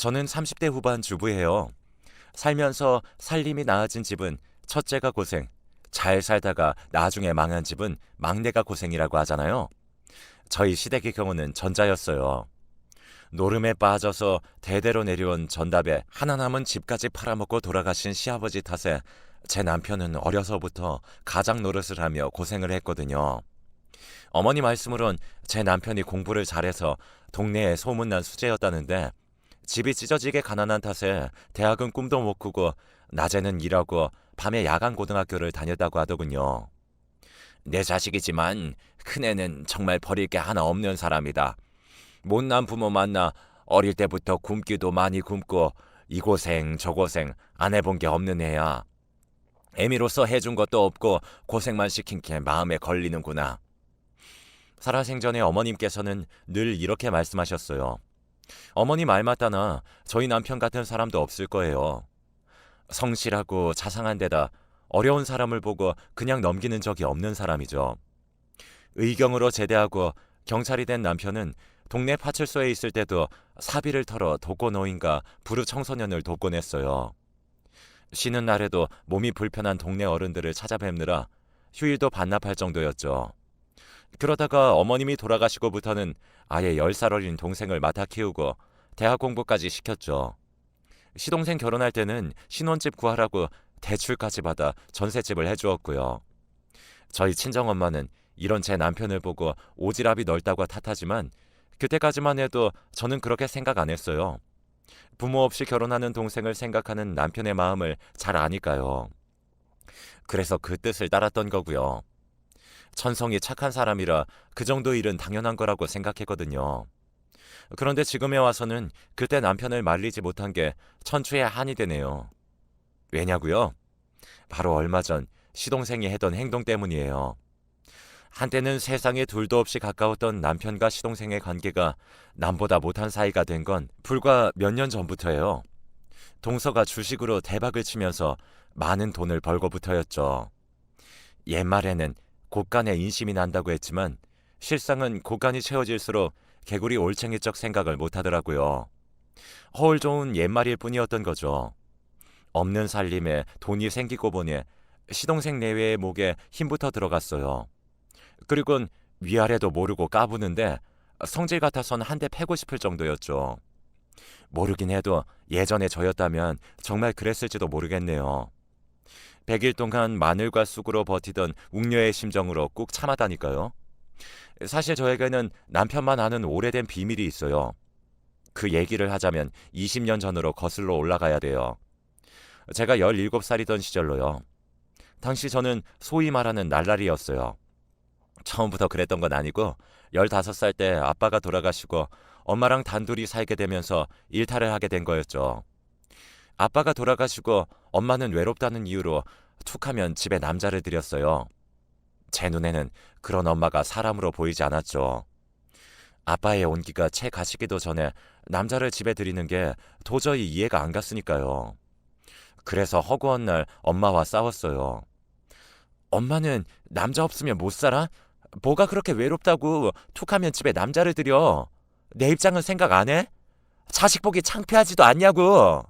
저는 30대 후반 주부예요. 살면서 살림이 나아진 집은 첫째가 고생, 잘 살다가 나중에 망한 집은 막내가 고생이라고 하잖아요. 저희 시댁의 경우는 전자였어요. 노름에 빠져서 대대로 내려온 전답에 하나 남은 집까지 팔아먹고 돌아가신 시아버지 탓에 제 남편은 어려서부터 가장 노릇을 하며 고생을 했거든요. 어머니 말씀으론 제 남편이 공부를 잘해서 동네에 소문난 수재였다는데 집이 찢어지게 가난한 탓에 대학은 꿈도 못 꾸고 낮에는 일하고 밤에 야간 고등학교를 다녔다고 하더군요. 내 자식이지만 큰애는 정말 버릴 게 하나 없는 사람이다. 못난 부모 만나 어릴 때부터 굶기도 많이 굶고 이 고생 저 고생 안 해본 게 없는 애야. 애미로서 해준 것도 없고 고생만 시킨 게 마음에 걸리는구나. 살아생전에 어머님께서는 늘 이렇게 말씀하셨어요. 어머니 말 맞다나 저희 남편 같은 사람도 없을 거예요. 성실하고 자상한 데다 어려운 사람을 보고 그냥 넘기는 적이 없는 사람이죠. 의경으로 제대하고 경찰이 된 남편은 동네 파출소에 있을 때도 사비를 털어 독거노인과 불우 청소년을 돕곤 했어요. 쉬는 날에도 몸이 불편한 동네 어른들을 찾아뵙느라 휴일도 반납할 정도였죠. 그러다가 어머님이 돌아가시고부터는 아예 10살 어린 동생을 맡아 키우고 대학 공부까지 시켰죠. 시동생 결혼할 때는 신혼집 구하라고 대출까지 받아 전셋집을 해주었고요. 저희 친정엄마는 이런 제 남편을 보고 오지랖이 넓다고 탓하지만 그때까지만 해도 저는 그렇게 생각 안 했어요. 부모 없이 결혼하는 동생을 생각하는 남편의 마음을 잘 아니까요. 그래서 그 뜻을 따랐던 거고요. 천성이 착한 사람이라 그 정도 일은 당연한 거라고 생각했거든요. 그런데 지금에 와서는 그때 남편을 말리지 못한 게 천추의 한이 되네요. 왜냐고요? 바로 얼마 전 시동생이 했던 행동 때문이에요. 한때는 세상에 둘도 없이 가까웠던 남편과 시동생의 관계가 남보다 못한 사이가 된 건 불과 몇 년 전부터예요. 동서가 주식으로 대박을 치면서 많은 돈을 벌고부터였죠. 옛말에는 곳간에 인심이 난다고 했지만 실상은 곳간이 채워질수록 개구리 올챙이적 생각을 못하더라고요. 허울 좋은 옛말일 뿐이었던 거죠. 없는 살림에 돈이 생기고 보니 시동생 내외의 목에 힘부터 들어갔어요. 그리곤 위아래도 모르고 까부는데 성질 같아선 한 대 패고 싶을 정도였죠. 모르긴 해도 예전에 저였다면 정말 그랬을지도 모르겠네요. 100일 동안 마늘과 쑥으로 버티던 웅녀의 심정으로 꾹 참았다니까요. 사실 저에게는 남편만 아는 오래된 비밀이 있어요. 그 얘기를 하자면 20년 전으로 거슬러 올라가야 돼요. 제가 17살이던 시절로요. 당시 저는 소위 말하는 날라리였어요. 처음부터 그랬던 건 아니고 15살 때 아빠가 돌아가시고 엄마랑 단둘이 살게 되면서 일탈을 하게 된 거였죠. 아빠가 돌아가시고 엄마는 외롭다는 이유로 툭하면 집에 남자를 들였어요. 제 눈에는 그런 엄마가 사람으로 보이지 않았죠. 아빠의 온기가 채 가시기도 전에 남자를 집에 들이는 게 도저히 이해가 안 갔으니까요. 그래서 허구한 날 엄마와 싸웠어요. 엄마는 남자 없으면 못 살아? 뭐가 그렇게 외롭다고 툭하면 집에 남자를 들여? 내 입장은 생각 안 해? 자식 보기 창피하지도 않냐고.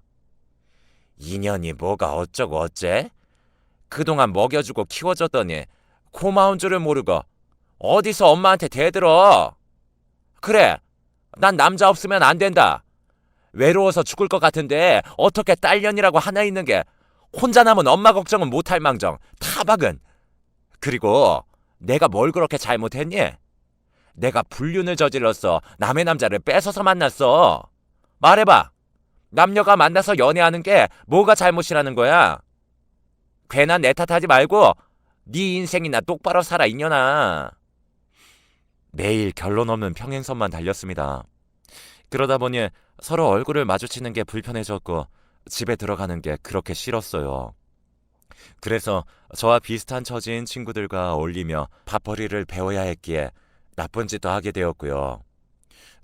인연이 뭐가 어쩌고 어째? 그동안 먹여주고 키워줬더니 고마운 줄을 모르고 어디서 엄마한테 대들어. 그래, 난 남자 없으면 안 된다. 외로워서 죽을 것 같은데 어떻게 딸년이라고 하나 있는 게 혼자 남은 엄마 걱정은 못할 망정 타박은. 그리고 내가 뭘 그렇게 잘못했니? 내가 불륜을 저질렀어. 남의 남자를 뺏어서 만났어. 말해봐. 남녀가 만나서 연애하는 게 뭐가 잘못이라는 거야? 괜한 내 탓하지 말고 네 인생이나 똑바로 살아 이년아. 매일 결론 없는 평행선만 달렸습니다. 그러다 보니 서로 얼굴을 마주치는 게 불편해졌고 집에 들어가는 게 그렇게 싫었어요. 그래서 저와 비슷한 처지인 친구들과 어울리며 밥벌이를 배워야 했기에 나쁜 짓도 하게 되었고요.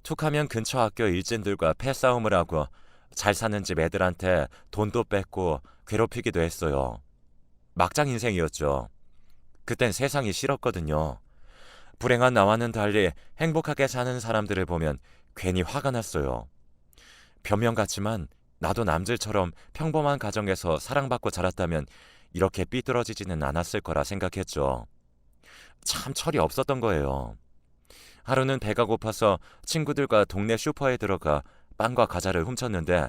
툭하면 근처 학교 일진들과 패싸움을 하고 잘 사는 집 애들한테 돈도 뺏고 괴롭히기도 했어요. 막장 인생이었죠. 그땐 세상이 싫었거든요. 불행한 나와는 달리 행복하게 사는 사람들을 보면 괜히 화가 났어요. 변명 같지만 나도 남들처럼 평범한 가정에서 사랑받고 자랐다면 이렇게 삐뚤어지지는 않았을 거라 생각했죠. 참 철이 없었던 거예요. 하루는 배가 고파서 친구들과 동네 슈퍼에 들어가 빵과 과자를 훔쳤는데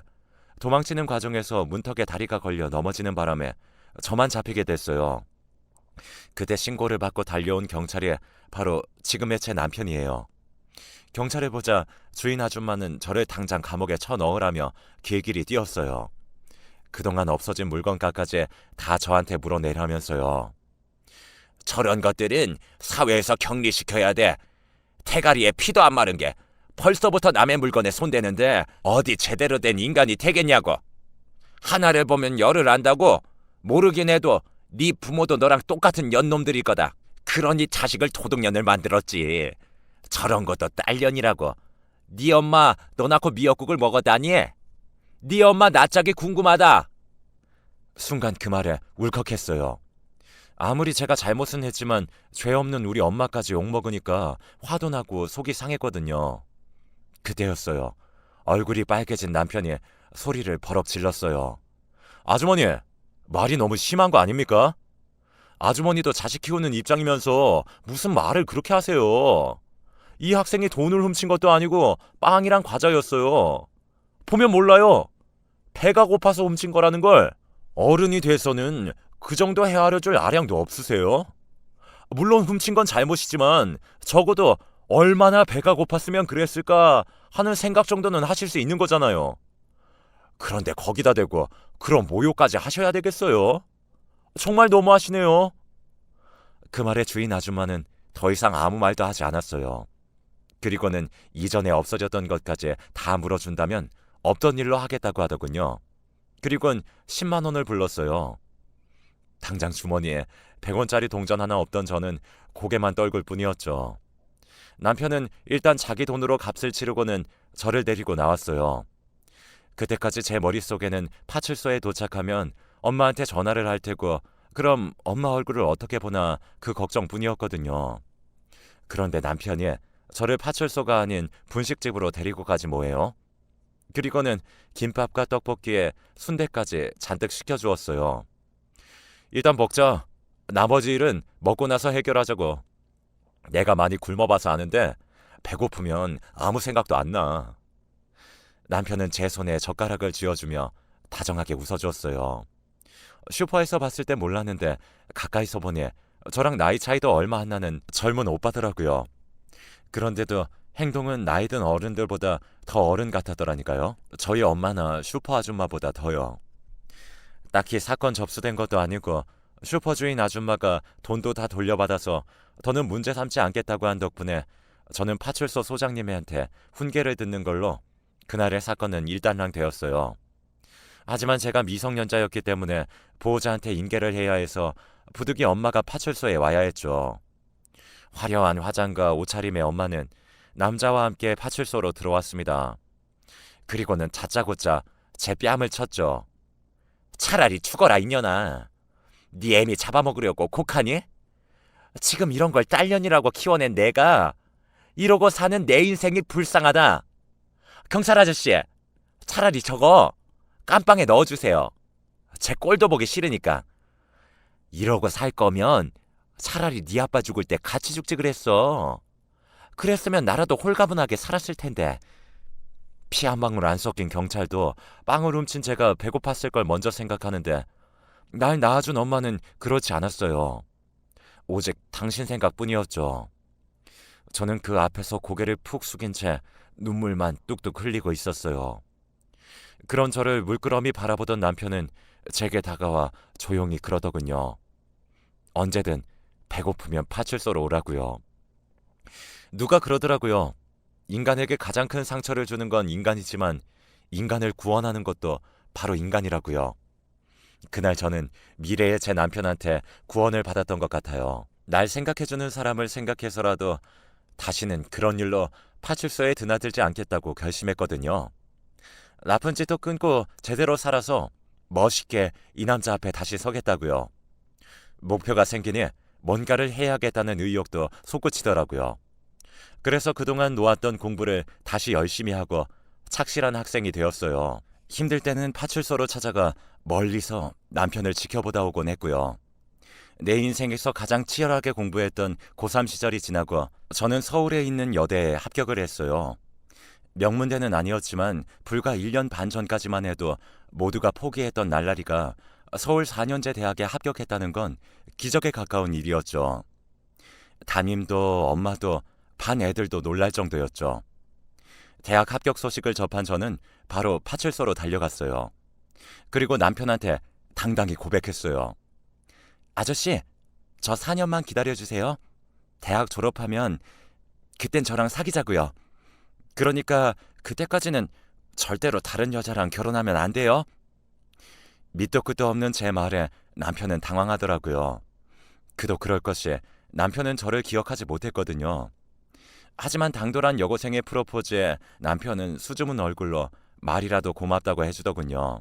도망치는 과정에서 문턱에 다리가 걸려 넘어지는 바람에 저만 잡히게 됐어요. 그때 신고를 받고 달려온 경찰이 바로 지금의 제 남편이에요. 경찰을 보자 주인 아줌마는 저를 당장 감옥에 쳐넣으라며 길길이 뛰었어요. 그동안 없어진 물건값까지 다 저한테 물어내라면서요. 저런 것들은 사회에서 격리시켜야 돼. 태가리에 피도 안 마른 게 벌써부터 남의 물건에 손대는데 어디 제대로 된 인간이 되겠냐고. 하나를 보면 열을 안다고. 모르긴 해도 네 부모도 너랑 똑같은 년놈들일 거다. 그러니 자식을 도둑년을 만들었지. 저런 것도 딸년이라고. 네 엄마 너 낳고 미역국을 먹었다니? 네 엄마 낯짝이 궁금하다. 순간 그 말에 울컥했어요. 아무리 제가 잘못은 했지만 죄 없는 우리 엄마까지 욕먹으니까 화도 나고 속이 상했거든요. 그때였어요. 얼굴이 빨개진 남편이 소리를 버럭 질렀어요. 아주머니, 말이 너무 심한 거 아닙니까? 아주머니도 자식 키우는 입장이면서 무슨 말을 그렇게 하세요. 이 학생이 돈을 훔친 것도 아니고 빵이랑 과자였어요. 보면 몰라요. 배가 고파서 훔친 거라는 걸. 어른이 돼서는 그 정도 헤아려 줄 아량도 없으세요? 물론 훔친 건 잘못이지만 적어도 얼마나 배가 고팠으면 그랬을까 하는 생각 정도는 하실 수 있는 거잖아요. 그런데 거기다 대고 그런 모욕까지 하셔야 되겠어요? 정말 너무하시네요. 그 말에 주인 아줌마는 더 이상 아무 말도 하지 않았어요. 그리고는 이전에 없어졌던 것까지 다 물어준다면 없던 일로 하겠다고 하더군요. 그리고는 10만 원을 불렀어요. 당장 주머니에 100원짜리 동전 하나 없던 저는 고개만 떨굴 뿐이었죠. 남편은 일단 자기 돈으로 값을 치르고는 저를 데리고 나왔어요. 그때까지 제 머릿속에는 파출소에 도착하면 엄마한테 전화를 할 테고 그럼 엄마 얼굴을 어떻게 보나 그 걱정뿐이었거든요. 그런데 남편이 저를 파출소가 아닌 분식집으로 데리고 가지 뭐예요. 그리고는 김밥과 떡볶이에 순대까지 잔뜩 시켜주었어요. 일단 먹자. 나머지 일은 먹고 나서 해결하자고. 내가 많이 굶어봐서 아는데 배고프면 아무 생각도 안 나. 남편은 제 손에 젓가락을 쥐어주며 다정하게 웃어주었어요. 슈퍼에서 봤을 때 몰랐는데 가까이서 보니 저랑 나이 차이도 얼마 안 나는 젊은 오빠더라고요. 그런데도 행동은 나이 든 어른들보다 더 어른 같았더라니까요. 저희 엄마나 슈퍼 아줌마보다 더요. 딱히 사건 접수된 것도 아니고 슈퍼 주인 아줌마가 돈도 다 돌려받아서 더는 문제 삼지 않겠다고 한 덕분에 저는 파출소 소장님한테 훈계를 듣는 걸로 그날의 사건은 일단락되었어요. 하지만 제가 미성년자였기 때문에 보호자한테 인계를 해야 해서 부득이 엄마가 파출소에 와야 했죠. 화려한 화장과 옷차림의 엄마는 남자와 함께 파출소로 들어왔습니다. 그리고는 다짜고짜 제 뺨을 쳤죠. 차라리 죽어라 이년아. 네 애미 잡아먹으려고 곡하니? 지금 이런 걸 딸년이라고 키워낸 내가 이러고 사는 내 인생이 불쌍하다. 경찰 아저씨, 차라리 저거 깜빵에 넣어주세요. 제 꼴도 보기 싫으니까. 이러고 살 거면 차라리 네 아빠 죽을 때 같이 죽지 그랬어. 그랬으면 나라도 홀가분하게 살았을 텐데. 피 한 방울 안 섞인 경찰도 빵을 훔친 제가 배고팠을 걸 먼저 생각하는데 날 낳아준 엄마는 그렇지 않았어요. 오직 당신 생각뿐이었죠. 저는 그 앞에서 고개를 푹 숙인 채 눈물만 뚝뚝 흘리고 있었어요. 그런 저를 물끄러미 바라보던 남편은 제게 다가와 조용히 그러더군요. 언제든 배고프면 파출소로 오라고요. 누가 그러더라고요. 인간에게 가장 큰 상처를 주는 건 인간이지만 인간을 구원하는 것도 바로 인간이라고요. 그날 저는 미래의 제 남편한테 구원을 받았던 것 같아요. 날 생각해주는 사람을 생각해서라도 다시는 그런 일로 파출소에 드나들지 않겠다고 결심했거든요. 나쁜 짓도 끊고 제대로 살아서 멋있게 이 남자 앞에 다시 서겠다고요. 목표가 생기니 뭔가를 해야겠다는 의욕도 솟구치더라고요. 그래서 그동안 놓았던 공부를 다시 열심히 하고 착실한 학생이 되었어요. 힘들 때는 파출소로 찾아가 멀리서 남편을 지켜보다 오곤 했고요. 내 인생에서 가장 치열하게 공부했던 고3 시절이 지나고 저는 서울에 있는 여대에 합격을 했어요. 명문대는 아니었지만 불과 1년 반 전까지만 해도 모두가 포기했던 날라리가 서울 4년제 대학에 합격했다는 건 기적에 가까운 일이었죠. 담임도 엄마도 반 애들도 놀랄 정도였죠. 대학 합격 소식을 접한 저는 바로 파출소로 달려갔어요. 그리고 남편한테 당당히 고백했어요. 아저씨, 저 4년만 기다려주세요. 대학 졸업하면 그땐 저랑 사귀자고요. 그러니까 그때까지는 절대로 다른 여자랑 결혼하면 안 돼요. 밑도 끝도 없는 제 말에 남편은 당황하더라고요. 그도 그럴 것이 남편은 저를 기억하지 못했거든요. 하지만 당돌한 여고생의 프로포즈에 남편은 수줍은 얼굴로 말이라도 고맙다고 해주더군요.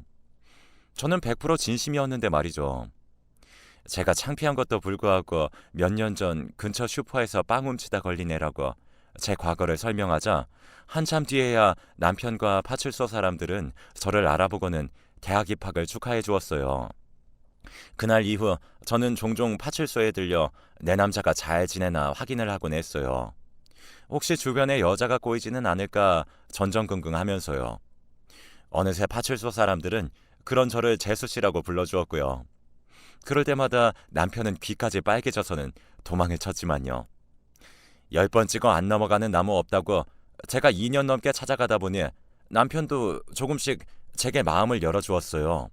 저는 100% 진심이었는데 말이죠. 제가 창피한 것도 불구하고 몇 년 전 근처 슈퍼에서 빵 훔치다 걸린 애라고 제 과거를 설명하자 한참 뒤에야 남편과 파출소 사람들은 저를 알아보고는 대학 입학을 축하해 주었어요. 그날 이후 저는 종종 파출소에 들려 내 남자가 잘 지내나 확인을 하곤 했어요. 혹시 주변에 여자가 꼬이지는 않을까 전전긍긍하면서요. 어느새 파출소 사람들은 그런 저를 재수씨라고 불러주었고요. 그럴 때마다 남편은 귀까지 빨개져서는 도망을 쳤지만요. 10번 찍어 안 넘어가는 나무 없다고 제가 2년 넘게 찾아가다 보니 남편도 조금씩 제게 마음을 열어주었어요.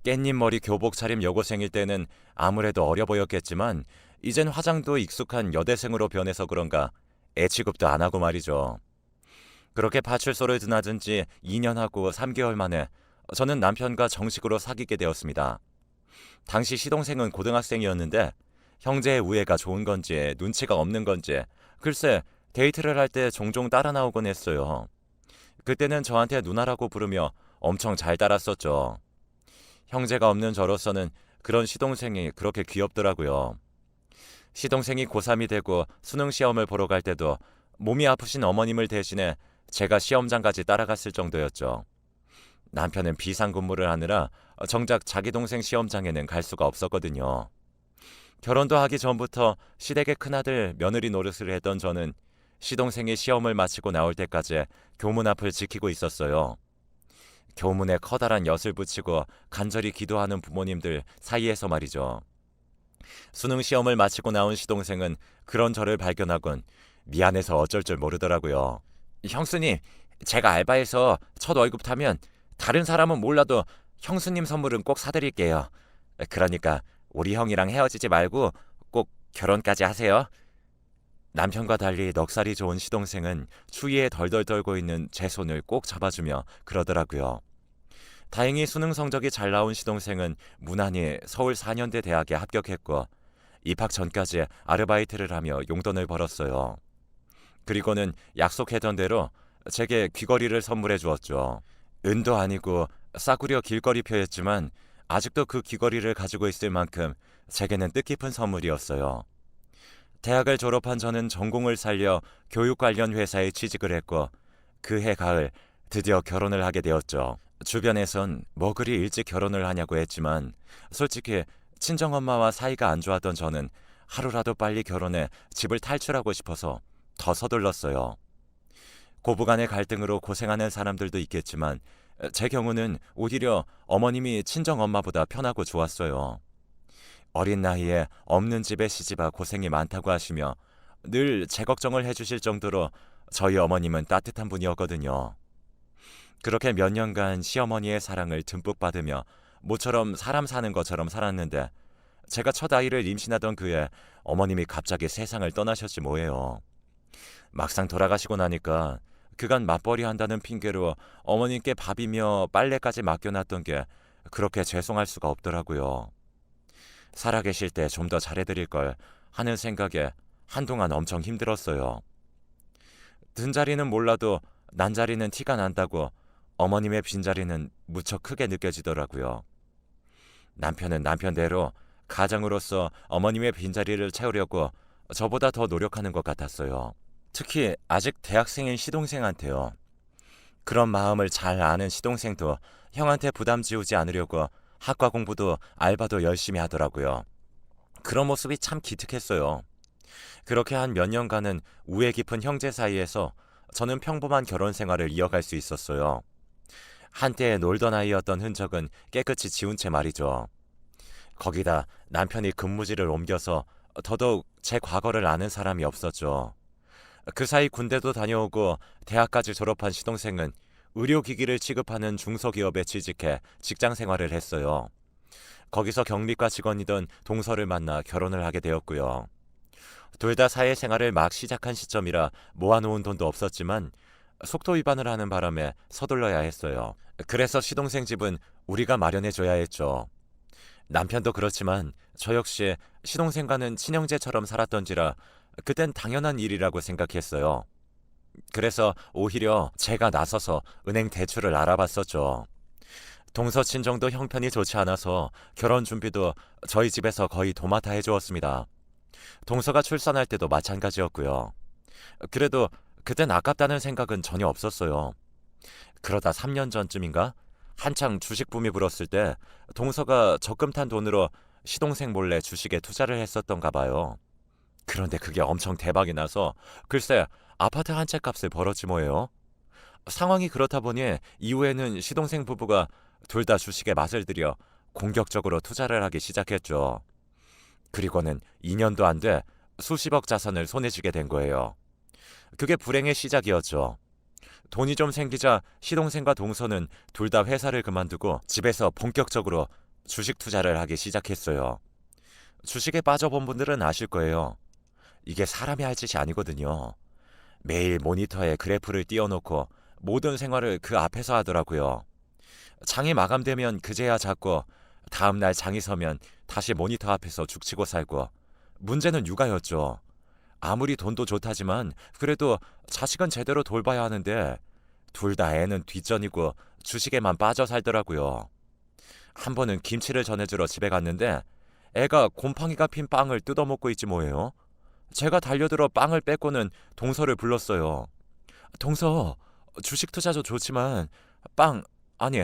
깻잎 머리 교복 차림 여고생일 때는 아무래도 어려 보였겠지만 이젠 화장도 익숙한 여대생으로 변해서 그런가 애 취급도 안 하고 말이죠. 그렇게 파출소를 드나든 지 2년하고 3개월 만에 저는 남편과 정식으로 사귀게 되었습니다. 당시 시동생은 고등학생이었는데 형제의 우애가 좋은 건지 눈치가 없는 건지 글쎄 데이트를 할 때 종종 따라 나오곤 했어요. 그때는 저한테 누나라고 부르며 엄청 잘 따랐었죠. 형제가 없는 저로서는 그런 시동생이 그렇게 귀엽더라고요. 시동생이 고3이 되고 수능 시험을 보러 갈 때도 몸이 아프신 어머님을 대신해 제가 시험장까지 따라갔을 정도였죠. 남편은 비상근무를 하느라 정작 자기 동생 시험장에는 갈 수가 없었거든요. 결혼도 하기 전부터 시댁의 큰아들 며느리 노릇을 했던 저는 시동생이 시험을 마치고 나올 때까지 교문 앞을 지키고 있었어요. 교문에 커다란 엿을 붙이고 간절히 기도하는 부모님들 사이에서 말이죠. 수능 시험을 마치고 나온 시동생은 그런 저를 발견하곤 미안해서 어쩔 줄 모르더라고요. 형수님, 제가 알바해서 첫 월급 타면 다른 사람은 몰라도 형수님 선물은 꼭 사드릴게요. 그러니까 우리 형이랑 헤어지지 말고 꼭 결혼까지 하세요. 남편과 달리 넉살이 좋은 시동생은 추위에 덜덜 떨고 있는 제 손을 꼭 잡아주며 그러더라고요. 다행히 수능 성적이 잘 나온 시동생은 무난히 서울 4년대 대학에 합격했고 입학 전까지 아르바이트를 하며 용돈을 벌었어요. 그리고는 약속했던 대로 제게 귀걸이를 선물해 주었죠. 은도 아니고 싸구려 길거리표였지만 아직도 그 귀걸이를 가지고 있을 만큼 제게는 뜻깊은 선물이었어요. 대학을 졸업한 저는 전공을 살려 교육 관련 회사에 취직을 했고 그 해 가을 드디어 결혼을 하게 되었죠. 주변에선 뭐 그리 일찍 결혼을 하냐고 했지만 솔직히 친정엄마와 사이가 안 좋았던 저는 하루라도 빨리 결혼해 집을 탈출하고 싶어서 더 서둘렀어요. 고부간의 갈등으로 고생하는 사람들도 있겠지만 제 경우는 오히려 어머님이 친정엄마보다 편하고 좋았어요. 어린 나이에 없는 집에 시집와 고생이 많다고 하시며 늘 제 걱정을 해주실 정도로 저희 어머님은 따뜻한 분이었거든요. 그렇게 몇 년간 시어머니의 사랑을 듬뿍 받으며 모처럼 사람 사는 것처럼 살았는데 제가 첫 아이를 임신하던 그해 어머님이 갑자기 세상을 떠나셨지 뭐예요. 막상 돌아가시고 나니까 그간 맞벌이 한다는 핑계로 어머님께 밥이며 빨래까지 맡겨놨던 게 그렇게 죄송할 수가 없더라고요. 살아계실 때 좀 더 잘해드릴 걸 하는 생각에 한동안 엄청 힘들었어요. 든 자리는 몰라도 난 자리는 티가 난다고 어머님의 빈자리는 무척 크게 느껴지더라고요. 남편은 남편대로 가장으로서 어머님의 빈자리를 채우려고 저보다 더 노력하는 것 같았어요. 특히 아직 대학생인 시동생한테요. 그런 마음을 잘 아는 시동생도 형한테 부담 지우지 않으려고 학과 공부도 알바도 열심히 하더라고요. 그런 모습이 참 기특했어요. 그렇게 한 몇 년간은 우애 깊은 형제 사이에서 저는 평범한 결혼 생활을 이어갈 수 있었어요. 한때 놀던 아이였던 흔적은 깨끗이 지운 채 말이죠. 거기다 남편이 근무지를 옮겨서 더더욱 제 과거를 아는 사람이 없었죠. 그 사이 군대도 다녀오고 대학까지 졸업한 시동생은 의료기기를 취급하는 중소기업에 취직해 직장 생활을 했어요. 거기서 경비과 직원이던 동서를 만나 결혼을 하게 되었고요. 둘 다 사회생활을 막 시작한 시점이라 모아놓은 돈도 없었지만 속도 위반을 하는 바람에 서둘러야 했어요. 그래서 시동생 집은 우리가 마련해줘야 했죠. 남편도 그렇지만 저 역시 시동생과는 친형제처럼 살았던지라 그땐 당연한 일이라고 생각했어요. 그래서 오히려 제가 나서서 은행 대출을 알아봤었죠. 동서 친정도 형편이 좋지 않아서 결혼 준비도 저희 집에서 거의 도맡아 해주었습니다. 동서가 출산할 때도 마찬가지였고요. 그래도 그땐 아깝다는 생각은 전혀 없었어요. 그러다 3년 전쯤인가 한창 주식 붐이 불었을 때 동서가 적금 탄 돈으로 시동생 몰래 주식에 투자를 했었던가 봐요. 그런데 그게 엄청 대박이 나서 글쎄 아파트 한 채 값을 벌었지 뭐예요. 상황이 그렇다 보니 이후에는 시동생 부부가 둘 다 주식에 맛을 들여 공격적으로 투자를 하기 시작했죠. 그리고는 2년도 안 돼 수십억 자산을 손에 쥐게 된 거예요. 그게 불행의 시작이었죠. 돈이 좀 생기자 시동생과 동서는 둘 다 회사를 그만두고 집에서 본격적으로 주식 투자를 하기 시작했어요. 주식에 빠져본 분들은 아실 거예요. 이게 사람이 할 짓이 아니거든요. 매일 모니터에 그래프를 띄워놓고 모든 생활을 그 앞에서 하더라고요. 장이 마감되면 그제야 잡고 다음날 장이 서면 다시 모니터 앞에서 죽치고 살고 문제는 육아였죠. 아무리 돈도 좋다지만 그래도 자식은 제대로 돌봐야 하는데 둘 다 애는 뒷전이고 주식에만 빠져 살더라고요. 한 번은 김치를 전해주러 집에 갔는데 애가 곰팡이가 핀 빵을 뜯어먹고 있지 뭐예요. 제가 달려들어 빵을 뺏고는 동서를 불렀어요. 동서, 주식 투자도 좋지만 빵, 아니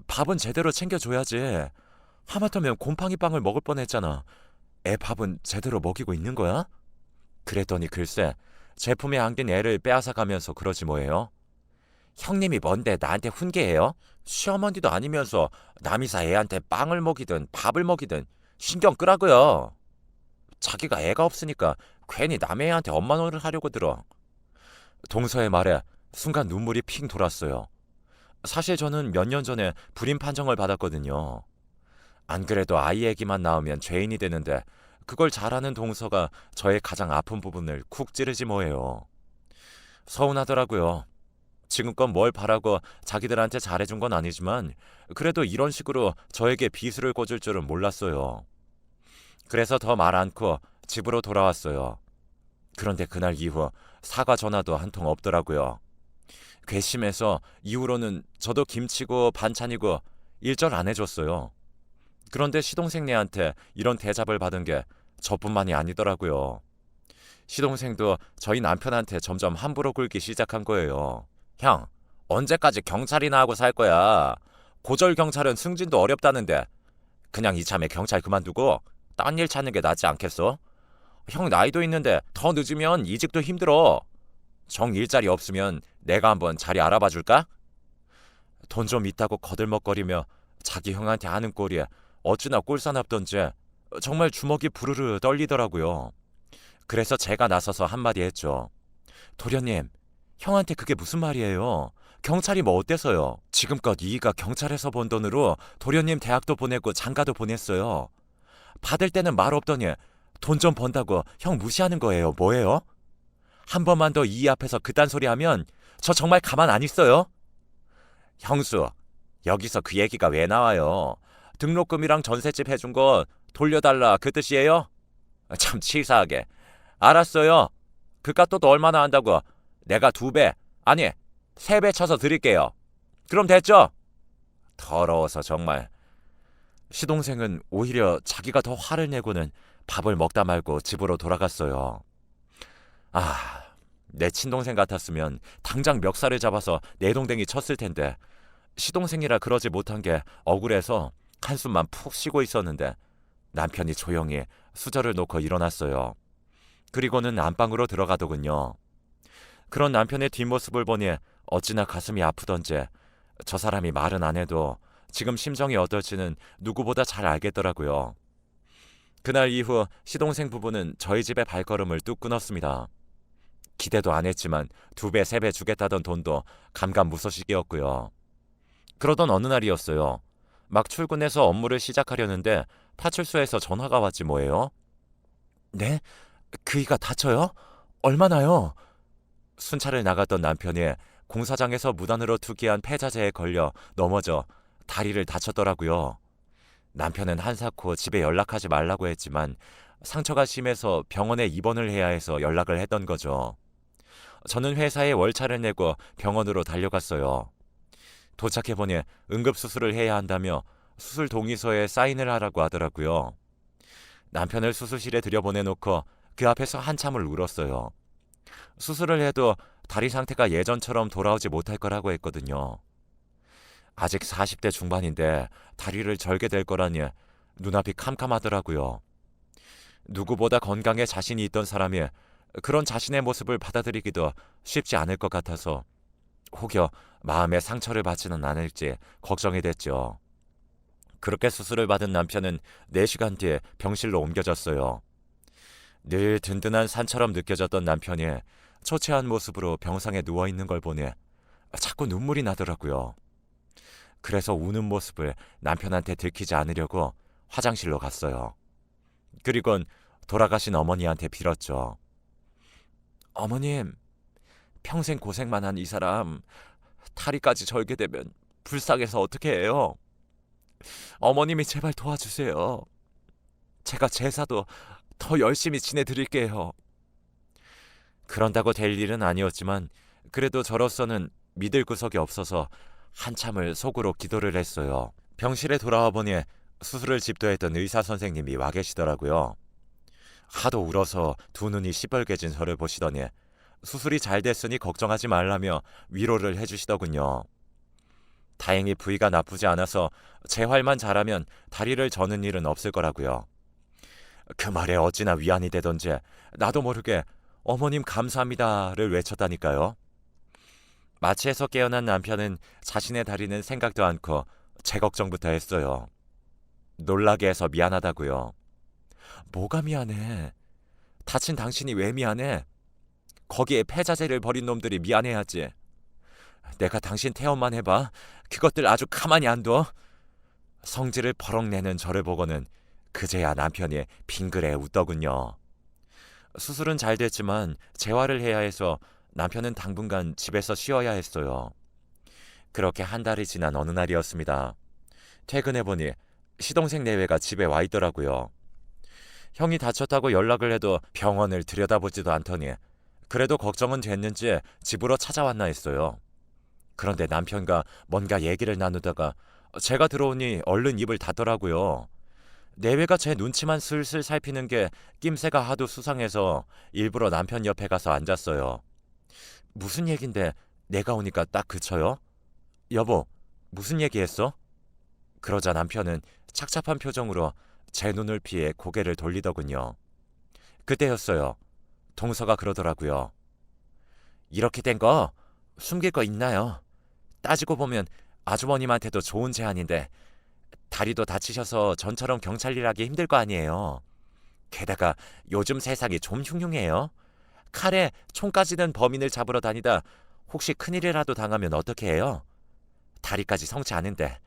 밥은 제대로 챙겨줘야지. 하마터면 곰팡이 빵을 먹을 뻔했잖아. 애 밥은 제대로 먹이고 있는 거야? 그랬더니 글쎄 제품에 안긴 애를 빼앗아가면서 그러지 뭐예요. 형님이 뭔데 나한테 훈계해요? 시어머니도 아니면서 남이사 애한테 빵을 먹이든 밥을 먹이든 신경 끄라고요. 자기가 애가 없으니까 괜히 남의 애한테 엄마 노릇을 하려고 들어. 동서의 말에 순간 눈물이 핑 돌았어요. 사실 저는 몇 년 전에 불임 판정을 받았거든요. 안 그래도 아이 얘기만 나오면 죄인이 되는데 그걸 잘하는 동서가 저의 가장 아픈 부분을 쿡 찌르지 뭐예요. 서운하더라고요. 지금껏 뭘 바라고 자기들한테 잘해준 건 아니지만 그래도 이런 식으로 저에게 비수를 꽂을 줄은 몰랐어요. 그래서 더 말 않고 집으로 돌아왔어요. 그런데 그날 이후 사과 전화도 한 통 없더라고요. 괘씸해서 이후로는 저도 김치고 반찬이고 일절 안 해줬어요. 그런데 시동생네한테 이런 대접을 받은 게 저뿐만이 아니더라고요. 시동생도 저희 남편한테 점점 함부로 굴기 시작한 거예요. 형, 언제까지 경찰이나 하고 살 거야? 고졸 경찰은 승진도 어렵다는데 그냥 이참에 경찰 그만두고 딴 일 찾는 게 낫지 않겠어? 형 나이도 있는데 더 늦으면 이직도 힘들어. 정 일자리 없으면 내가 한번 자리 알아봐 줄까? 돈 좀 있다고 거들먹거리며 자기 형한테 하는 꼴이 어찌나 꼴사납던지 정말 주먹이 부르르 떨리더라고요. 그래서 제가 나서서 한마디 했죠. 도련님, 형한테 그게 무슨 말이에요? 경찰이 뭐 어때서요? 지금껏 이이가 경찰에서 번 돈으로 도련님 대학도 보내고 장가도 보냈어요. 받을 때는 말 없더니 돈 좀 번다고 형 무시하는 거예요. 뭐예요? 한 번만 더 이이 앞에서 그딴 소리 하면 저 정말 가만 안 있어요. 형수, 여기서 그 얘기가 왜 나와요? 등록금이랑 전셋집 해준 거 돌려달라 그 뜻이에요? 참 치사하게. 알았어요. 그깟 또 얼마나 한다고? 내가 2배, 아니 3배 쳐서 드릴게요. 그럼 됐죠? 더러워서 정말. 시동생은 오히려 자기가 더 화를 내고는 밥을 먹다 말고 집으로 돌아갔어요. 아, 내 친동생 같았으면 당장 멱살을 잡아서 내동댕이 쳤을 텐데 시동생이라 그러지 못한 게 억울해서 한숨만 푹 쉬고 있었는데 남편이 조용히 수저를 놓고 일어났어요. 그리고는 안방으로 들어가더군요. 그런 남편의 뒷모습을 보니 어찌나 가슴이 아프던지 저 사람이 말은 안 해도 지금 심정이 어떨지는 누구보다 잘 알겠더라고요. 그날 이후 시동생 부부는 저희 집에 발걸음을 뚝 끊었습니다. 기대도 안 했지만 2배, 3배 주겠다던 돈도 감감무소식이었고요. 그러던 어느 날이었어요. 막 출근해서 업무를 시작하려는데 파출소에서 전화가 왔지 뭐예요. 네? 그이가 다쳐요? 얼마나요? 순찰을 나갔던 남편이 공사장에서 무단으로 투기한 폐자재에 걸려 넘어져 다리를 다쳤더라고요. 남편은 한사코 집에 연락하지 말라고 했지만 상처가 심해서 병원에 입원을 해야 해서 연락을 했던 거죠. 저는 회사에 월차를 내고 병원으로 달려갔어요. 도착해보니 응급수술을 해야 한다며 수술 동의서에 사인을 하라고 하더라고요. 남편을 수술실에 들여보내놓고 그 앞에서 한참을 울었어요. 수술을 해도 다리 상태가 예전처럼 돌아오지 못할 거라고 했거든요. 아직 40대 중반인데 다리를 절게 될 거라니 눈앞이 캄캄하더라고요. 누구보다 건강에 자신이 있던 사람이 그런 자신의 모습을 받아들이기도 쉽지 않을 것 같아서 혹여 마음에 상처를 받지는 않을지 걱정이 됐죠. 그렇게 수술을 받은 남편은 4시간 뒤에 병실로 옮겨졌어요. 늘 든든한 산처럼 느껴졌던 남편이 초췌한 모습으로 병상에 누워있는 걸 보니 자꾸 눈물이 나더라고요. 그래서 우는 모습을 남편한테 들키지 않으려고 화장실로 갔어요. 그리곤 돌아가신 어머니한테 빌었죠. 어머님, 평생 고생만 한 이 사람 다리까지 절게 되면 불쌍해서 어떻게 해요? 어머님이 제발 도와주세요. 제가 제사도 더 열심히 지내드릴게요. 그런다고 될 일은 아니었지만 그래도 저로서는 믿을 구석이 없어서 한참을 속으로 기도를 했어요. 병실에 돌아와 보니 수술을 집도했던 의사 선생님이 와 계시더라고요. 하도 울어서 2눈이 시뻘개진 저를 보시더니 수술이 잘 됐으니 걱정하지 말라며 위로를 해주시더군요. 다행히 부위가 나쁘지 않아서 재활만 잘하면 다리를 저는 일은 없을 거라고요. 그 말에 어찌나 위안이 되던지 나도 모르게 어머님 감사합니다를 외쳤다니까요. 마취에서 깨어난 남편은 자신의 다리는 생각도 않고 제 걱정부터 했어요. 놀라게 해서 미안하다고요. 뭐가 미안해? 다친 당신이 왜 미안해? 거기에 폐자재를 버린 놈들이 미안해야지. 내가 당신 태엄만 해봐. 그것들 아주 가만히 안 둬. 성질을 버럭 내는 저를 보고는 그제야 남편이 빙그레 웃더군요. 수술은 잘 됐지만 재활을 해야 해서 남편은 당분간 집에서 쉬어야 했어요. 그렇게 한 달이 지난 어느 날이었습니다. 퇴근해보니 시동생 내외가 집에 와 있더라고요. 형이 다쳤다고 연락을 해도 병원을 들여다보지도 않더니 그래도 걱정은 됐는지 집으로 찾아왔나 했어요. 그런데 남편과 뭔가 얘기를 나누다가 제가 들어오니 얼른 입을 닫더라고요. 내외가 제 눈치만 슬슬 살피는 게 낌새가 하도 수상해서 일부러 남편 옆에 가서 앉았어요. 무슨 얘긴데 내가 오니까 딱 그쳐요? 여보, 무슨 얘기했어? 그러자 남편은 착잡한 표정으로 제 눈을 피해 고개를 돌리더군요. 그때였어요. 동서가 그러더라고요. 이렇게 된 거 숨길 거 있나요? 따지고 보면 아주버님한테도 좋은 제안인데 다리도 다치셔서 전처럼 경찰 일하기 힘들 거 아니에요. 게다가 요즘 세상이 좀 흉흉해요. 칼에 총까지 든 범인을 잡으러 다니다 혹시 큰일이라도 당하면 어떻게 해요? 다리까지 성치 않은데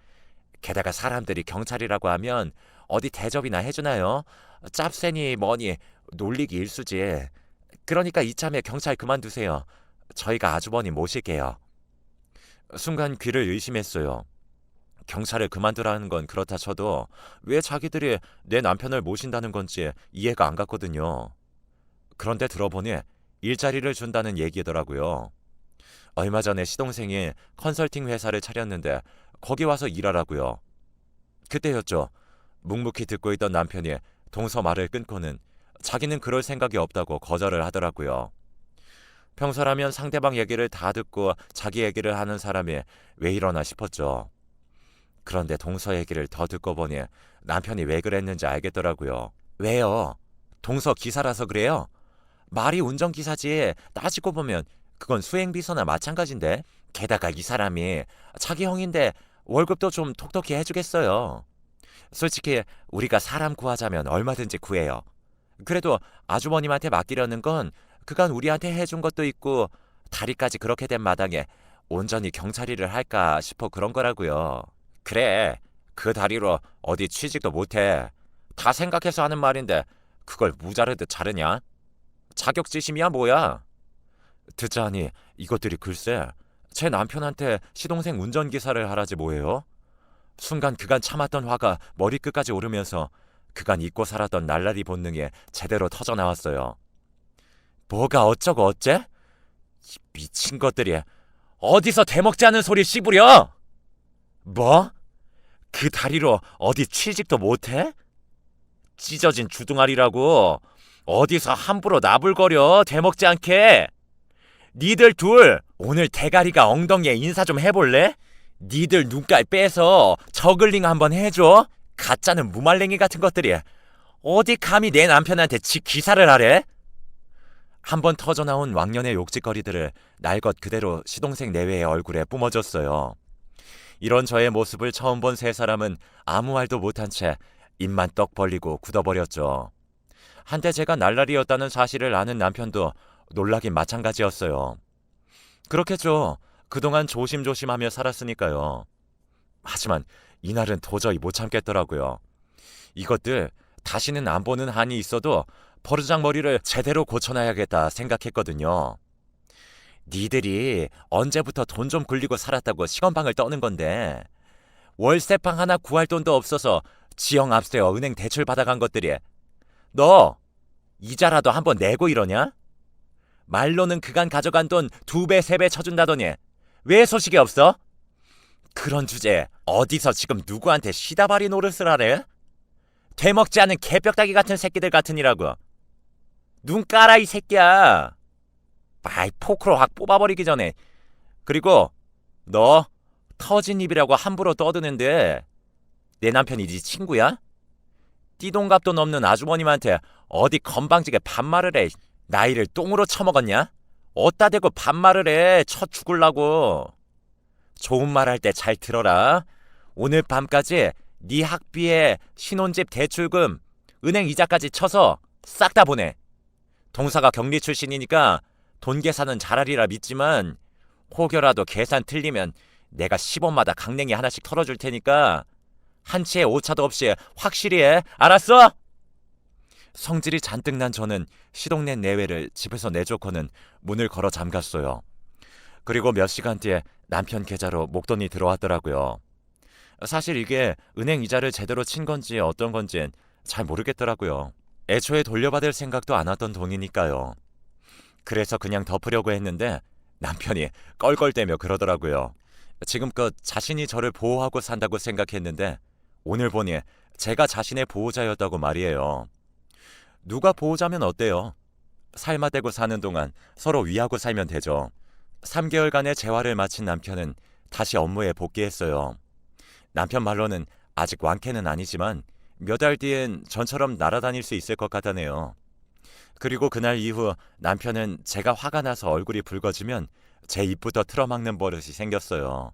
게다가 사람들이 경찰이라고 하면 어디 대접이나 해주나요? 짭새니 뭐니 놀리기 일쑤지. 그러니까 이참에 경찰 그만두세요. 저희가 아주버님 모실게요. 순간 귀를 의심했어요. 경찰을 그만두라는 건 그렇다 쳐도 왜 자기들이 내 남편을 모신다는 건지 이해가 안 갔거든요. 그런데 들어보니 일자리를 준다는 얘기더라고요. 얼마 전에 시동생이 컨설팅 회사를 차렸는데 거기 와서 일하라고요. 그때였죠. 묵묵히 듣고 있던 남편이 동서 말을 끊고는 자기는 그럴 생각이 없다고 거절을 하더라고요. 평소라면 상대방 얘기를 다 듣고 자기 얘기를 하는 사람이 왜 이러나 싶었죠. 그런데 동서 얘기를 더 듣고 보니 남편이 왜 그랬는지 알겠더라고요. 왜요? 동서 기사라서 그래요? 말이 운전기사지. 따지고 보면 그건 수행비서나 마찬가지인데. 게다가 이 사람이 자기 형인데 월급도 좀 톡톡히 해주겠어요. 솔직히 우리가 사람 구하자면 얼마든지 구해요. 그래도 아주버님한테 맡기려는 건 그간 우리한테 해준 것도 있고 다리까지 그렇게 된 마당에 온전히 경찰 일을 할까 싶어 그런 거라고요. 그래, 그 다리로 어디 취직도 못해. 다 생각해서 하는 말인데 그걸 무자르듯 자르냐? 자격지심이야 뭐야? 듣자하니 이것들이 글쎄 제 남편한테 시동생 운전기사를 하라지 뭐예요? 순간 그간 참았던 화가 머리끝까지 오르면서 그간 잊고 살았던 날라리 본능이 제대로 터져나왔어요. 뭐가 어쩌고 어째? 이 미친 것들이 어디서 대먹지 않은 소리 씹으려? 뭐? 그 다리로 어디 취직도 못해? 찢어진 주둥아리라고 어디서 함부로 나불거려 대먹지 않게. 니들 둘 오늘 대가리가 엉덩이에 인사 좀 해볼래? 니들 눈깔 빼서 저글링 한번 해줘. 가짜는 무말랭이 같은 것들이 어디 감히 내 남편한테 지 기사를 하래? 한번 터져나온 왕년의 욕짓거리들을 날 것 그대로 시동생 내외의 얼굴에 뿜어줬어요. 이런 저의 모습을 처음 본 세 사람은 아무 말도 못한 채 입만 떡 벌리고 굳어버렸죠. 한때 제가 날라리였다는 사실을 아는 남편도 놀라긴 마찬가지였어요. 그렇겠죠. 그동안 조심조심하며 살았으니까요. 하지만 이날은 도저히 못 참겠더라고요. 이것들 다시는 안 보는 한이 있어도 버르장머리를 제대로 고쳐놔야겠다 생각했거든요. 니들이 언제부터 돈 좀 굴리고 살았다고 시건방을 떠는 건데 월세방 하나 구할 돈도 없어서 지형 앞세워 은행 대출 받아간 것들이 너 이자라도 한번 내고 이러냐? 말로는 그간 가져간 돈 2배, 3배 쳐준다더니 왜 소식이 없어? 그런 주제에 어디서 지금 누구한테 시다바리 노릇을 하래? 되먹지 않은 개벽다기 같은 새끼들 같으니라고. 눈 깔아 이 새끼야. 아이 포크로 확 뽑아버리기 전에. 그리고 너 터진 입이라고 함부로 떠드는데 내 남편이 네 친구야? 띠동갑도 넘는 아주머님한테 어디 건방지게 반말을 해. 나이를 똥으로 처먹었냐? 어따 대고 반말을 해. 쳐 죽을라고. 좋은 말 할 때 잘 들어라. 오늘 밤까지 네 학비에 신혼집 대출금 은행 이자까지 쳐서 싹 다 보내. 동사가 경리 출신이니까 돈 계산은 잘하리라 믿지만 혹여라도 계산 틀리면 내가 10원마다 강냉이 하나씩 털어줄 테니까 한 치의 오차도 없이 확실히 해. 알았어? 성질이 잔뜩 난 저는 시동네 내외를 집에서 내쫓고는 문을 걸어 잠갔어요. 그리고 몇 시간 뒤에 남편 계좌로 목돈이 들어왔더라고요. 사실 이게 은행 이자를 제대로 친 건지 어떤 건지 잘 모르겠더라고요. 애초에 돌려받을 생각도 안 왔던 돈이니까요. 그래서 그냥 덮으려고 했는데 남편이 껄껄대며 그러더라고요. 지금껏 자신이 저를 보호하고 산다고 생각했는데 오늘 보니 제가 자신의 보호자였다고 말이에요. 누가 보호자면 어때요? 삶아대고 사는 동안 서로 위하고 살면 되죠. 3개월간의 재활을 마친 남편은 다시 업무에 복귀했어요. 남편 말로는 아직 완쾌는 아니지만 몇 달 뒤엔 전처럼 날아다닐 수 있을 것 같다네요. 그리고 그날 이후 남편은 제가 화가 나서 얼굴이 붉어지면 제 입부터 틀어막는 버릇이 생겼어요.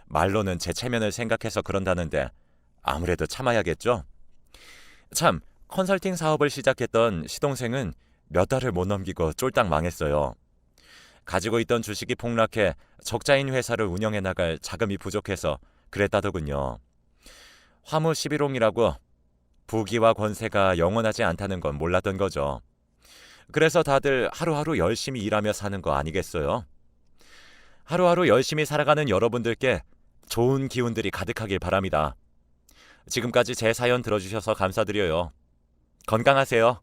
말로는 제 체면을 생각해서 그런다는데 아무래도 참아야겠죠? 참, 컨설팅 사업을 시작했던 시동생은 몇 달을 못 넘기고 쫄딱 망했어요. 가지고 있던 주식이 폭락해 적자인 회사를 운영해 나갈 자금이 부족해서 그랬다더군요. 화무 11홍이라고 부귀와 권세가 영원하지 않다는 건 몰랐던 거죠. 그래서 다들 하루하루 열심히 일하며 사는 거 아니겠어요? 하루하루 열심히 살아가는 여러분들께 좋은 기운들이 가득하길 바랍니다. 지금까지 제 사연 들어주셔서 감사드려요. 건강하세요.